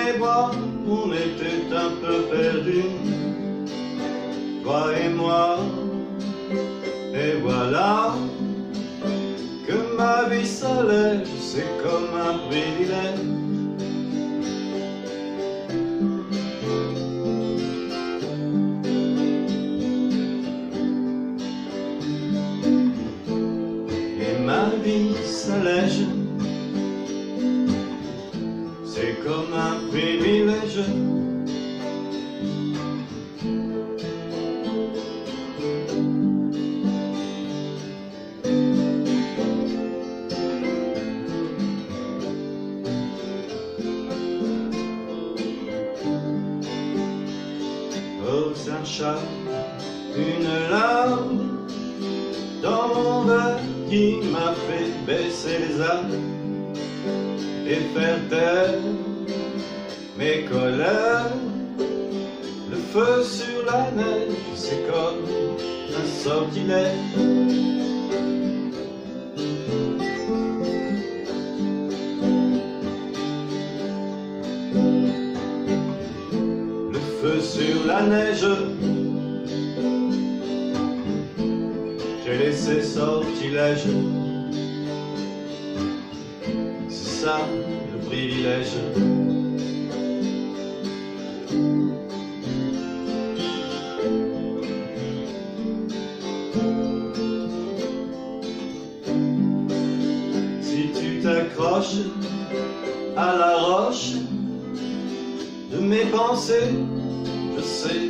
mes bras, on était un peu perdus, toi et moi. Et voilà que ma vie s'allège, c'est comme un privilège. Et ma vie s'allège, c'est comme un privilège. Oh, c'est un chat, une larme dans mon verre qui m'a fait baisser les armes et faire taire mes colères. Le feu sur la neige, c'est comme un sortilège. Le feu sur la neige, j'ai laissé sortilège. C'est ça le privilège. Si tu t'accroches à la roche de mes pensées, je sais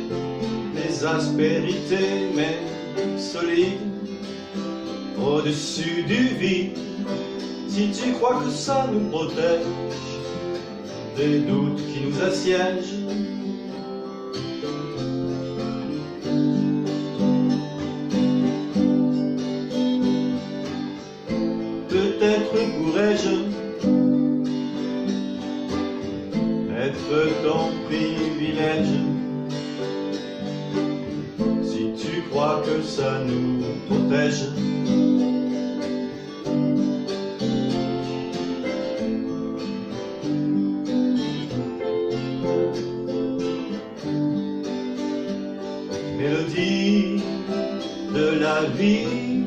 mes aspérités, mais solides au-dessus du vide. Si tu crois que ça nous protège des doutes qui nous assiègent, peut-être pourrais-je être ton privilège. Si tu crois que ça nous protège, mélodie de la vie,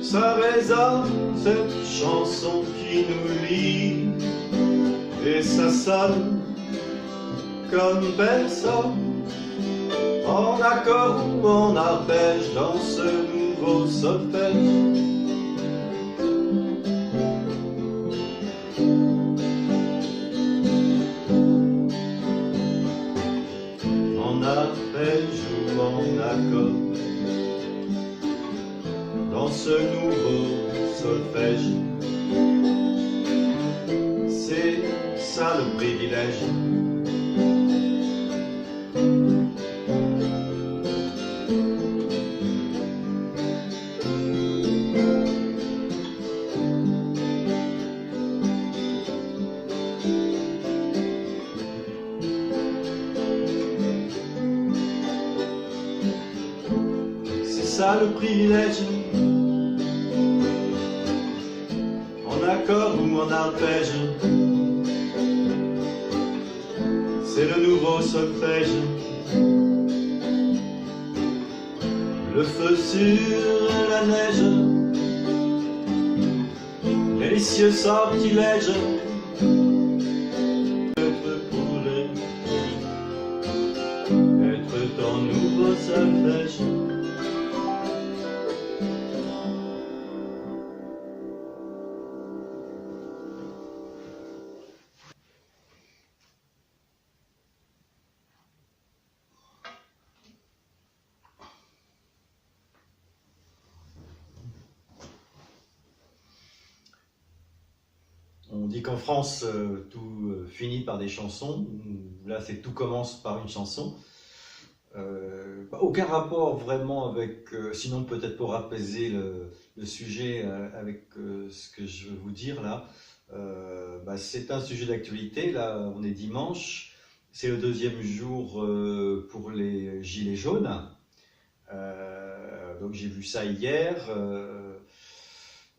ça résonne, cette chanson qui nous lie, et ça sonne comme personne, en accord ou en arpège, dans ce nouveau solfège. En arpège ou en accord, dans ce nouveau solfège. C'est ça le privilège. C'est ça le privilège. En accord ou en arpège, c'est le nouveau solfège. Le feu sur la neige, délicieux sortilège. Être pourrait être ton nouveau solfège. On dit qu'en France, tout finit par des chansons. Là, c'est tout commence par une chanson. Aucun rapport vraiment avec, sinon peut-être pour apaiser le sujet avec ce que je veux vous dire là. C'est un sujet d'actualité. Là, on est dimanche. C'est le deuxième jour pour les Gilets jaunes. Donc j'ai vu ça hier.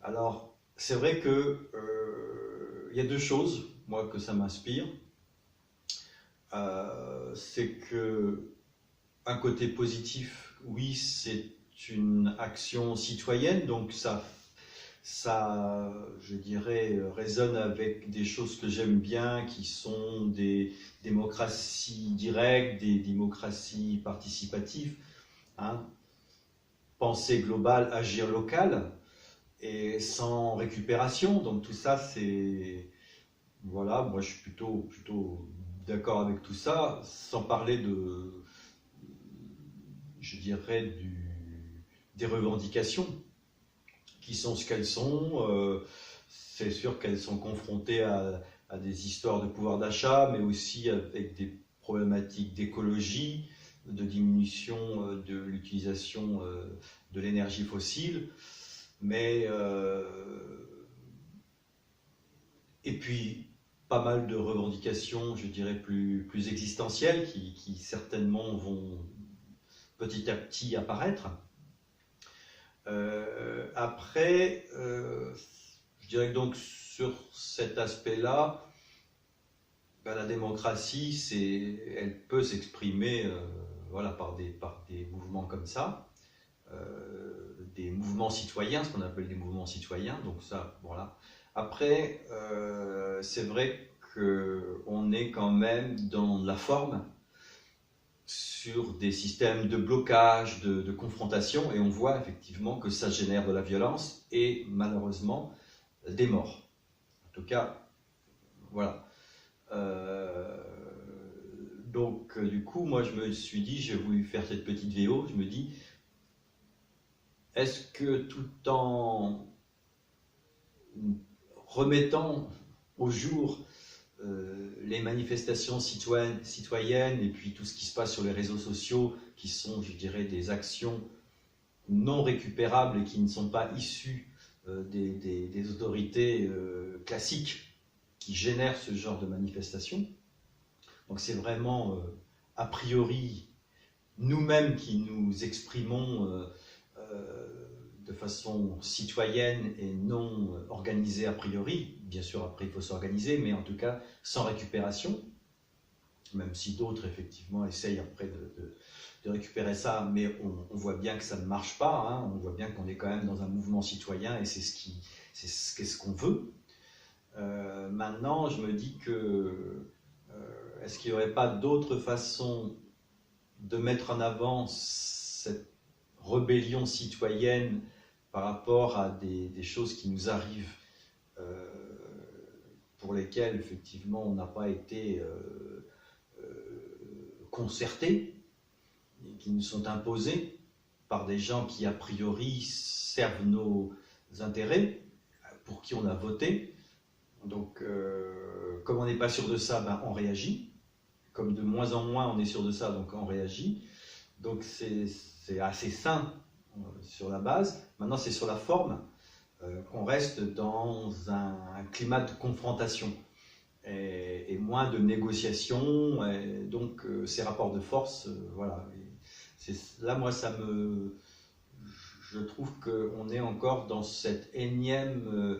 Alors, c'est vrai que il y a deux choses, moi, que ça m'inspire. c'est que un côté positif, oui, c'est une action citoyenne, donc ça, je dirais, résonne avec des choses que j'aime bien, qui sont des démocraties directes, des démocraties participatives, hein. Penser global, agir local, et sans récupération. Donc tout ça, c'est... Voilà, moi je suis plutôt d'accord avec tout ça, sans parler je dirais, des revendications qui sont ce qu'elles sont. C'est sûr qu'elles sont confrontées à des histoires de pouvoir d'achat, mais aussi avec des problématiques d'écologie, de diminution de l'utilisation de l'énergie fossile. Mais, et puis, pas mal de revendications, je dirais, plus existentielles, qui certainement vont petit à petit apparaître. Après, je dirais que donc sur cet aspect-là, ben, la démocratie, elle peut s'exprimer voilà, par des mouvements comme ça, des mouvements citoyens, ce qu'on appelle des mouvements citoyens. Donc ça, voilà. Après, c'est vrai qu'on est quand même dans la forme, sur des systèmes de blocage, de confrontation, et on voit effectivement que ça génère de la violence et malheureusement des morts. En tout cas, voilà. Donc, du coup, moi je me suis dit, j'ai voulu faire cette petite vidéo, je me dis, est-ce que tout en remettant au jour les manifestations citoyennes et puis tout ce qui se passe sur les réseaux sociaux qui sont, je dirais, des actions non récupérables et qui ne sont pas issues des autorités classiques qui génèrent ce genre de manifestations. Donc c'est vraiment a priori nous-mêmes qui nous exprimons de façon citoyenne et non organisée a priori. Bien sûr, après, il faut s'organiser, mais en tout cas, sans récupération, même si d'autres, effectivement, essayent après de récupérer ça, mais on voit bien que ça ne marche pas, hein. On voit bien qu'on est quand même dans un mouvement citoyen et c'est ce qu'on veut. Maintenant, je me dis que est-ce qu'il n'y aurait pas d'autres façons de mettre en avant cette rébellion citoyenne par rapport à des choses qui nous arrivent, pour lesquelles effectivement on n'a pas été concertés, et qui nous sont imposées par des gens qui a priori servent nos intérêts, pour qui on a voté. Donc comme on n'est pas sûr de ça, ben, on réagit. Comme de moins en moins on est sûr de ça, donc on réagit. Donc c'est assez sain sur la base. Maintenant c'est sur la forme qu'on reste dans un climat de confrontation et moins de négociation. Et donc ces rapports de force, voilà. Là moi je trouve qu'on est encore dans cet énième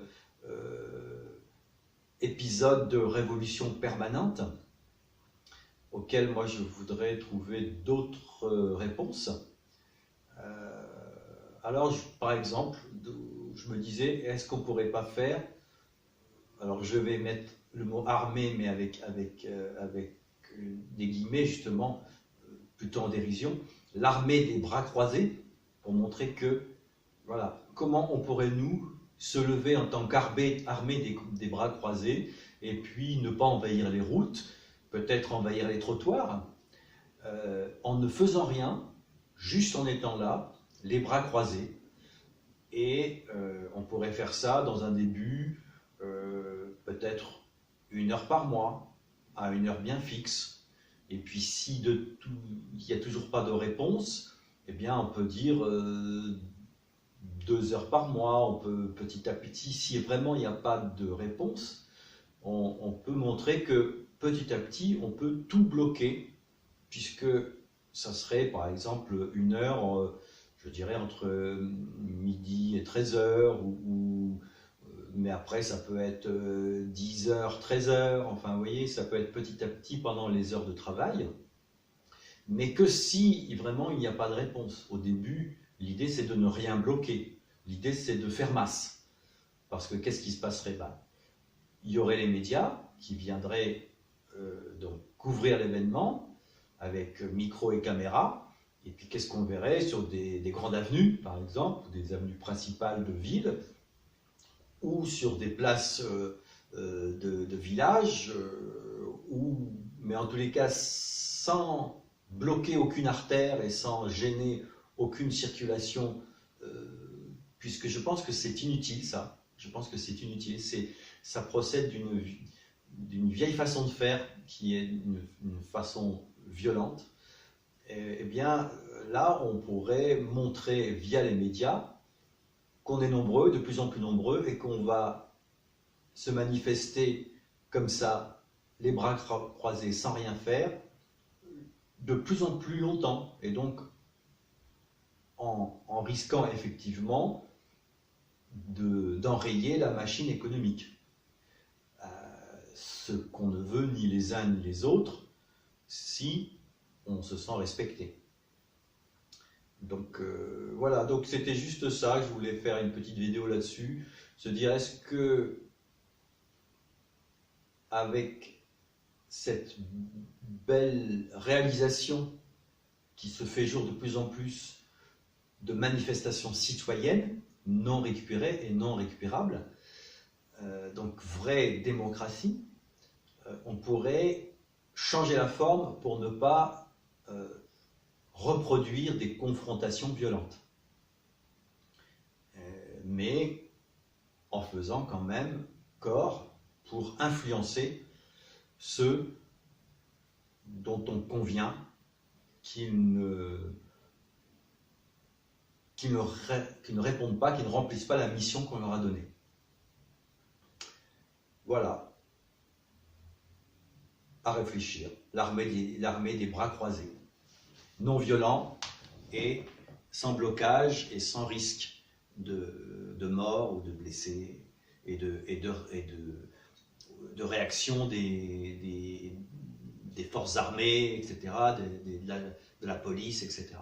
épisode de révolution permanente auquel moi je voudrais trouver d'autres réponses. Alors, par exemple, je me disais, est-ce qu'on ne pourrait pas faire, alors je vais mettre le mot armée, mais avec des guillemets justement, plutôt en dérision, l'armée des bras croisés, pour montrer que, voilà, comment on pourrait nous se lever en tant qu'armée des bras croisés, et puis ne pas envahir les routes, peut-être envahir les trottoirs, en ne faisant rien, juste en étant là, les bras croisés. Et on pourrait faire ça dans un début, peut-être 1 heure par mois, à une heure bien fixe. Et puis si il n'y a toujours pas de réponse, eh bien on peut dire 2 heures par mois. On peut petit à petit, si vraiment il n'y a pas de réponse, on peut montrer que petit à petit on peut tout bloquer, puisque ça serait par exemple 1 heure, je dirais entre midi et 13h, ou mais après ça peut être 10 heures, 13 heures, enfin vous voyez, ça peut être petit à petit pendant les heures de travail, mais que si vraiment il n'y a pas de réponse. Au début, l'idée c'est de ne rien bloquer, l'idée c'est de faire masse, parce que qu'est-ce qui se passerait? Il y aurait les médias qui viendraient donc couvrir l'événement avec micro et caméra, et puis qu'est-ce qu'on verrait sur des grandes avenues, par exemple, des avenues principales de villes, ou sur des places de villages, mais en tous les cas sans bloquer aucune artère et sans gêner aucune circulation, puisque je pense que c'est inutile ça. Je pense que c'est inutile. Ça procède d'une vieille façon de faire qui est une façon violente. Eh bien, là, on pourrait montrer via les médias qu'on est nombreux, de plus en plus nombreux, et qu'on va se manifester comme ça, les bras croisés, sans rien faire, de plus en plus longtemps. Et donc, en risquant effectivement d'enrayer la machine économique. Ce qu'on ne veut ni les uns ni les autres, si on se sent respecté. Donc voilà, donc c'était juste ça, je voulais faire une petite vidéo là-dessus, se dire est-ce que avec cette belle réalisation qui se fait jour de plus en plus de manifestations citoyennes, non récupérées et non récupérables, donc vraie démocratie, on pourrait changer la forme pour ne pas reproduire des confrontations violentes. Mais en faisant quand même corps pour influencer ceux dont on convient qu'ils ne répondent pas, qu'ils ne remplissent pas la mission qu'on leur a donnée. Voilà. À réfléchir. L'armée des bras croisés. Non violent et sans blocage et sans risque de mort ou de blessés et de réaction des forces armées, etc., de la police, etc.